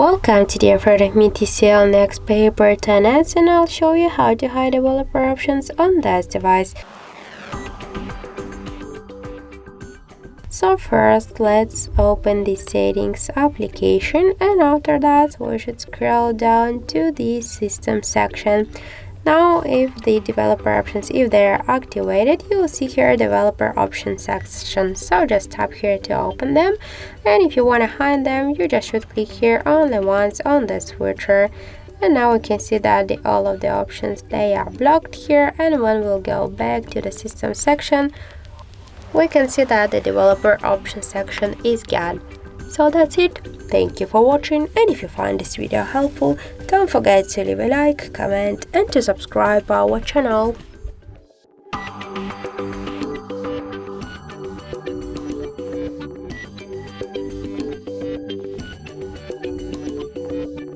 Welcome to the in front of me TCL NxtPaper 10s, and I'll show you how to hide developer options on this device. So first, let's open the settings application, and after that we should scroll down to the system section. Now if the developer options, if they are activated, you will see here developer options section. So just tap here to open them, and if you want to hide them, you just should click here only once on the switcher. And now we can see that all of the options, they are blocked here, and when we'll go back to the system section, we can see that the developer options section is gone. So that's it. Thank you for watching, and if you find this video helpful, don't forget to leave a like, comment and to subscribe our channel.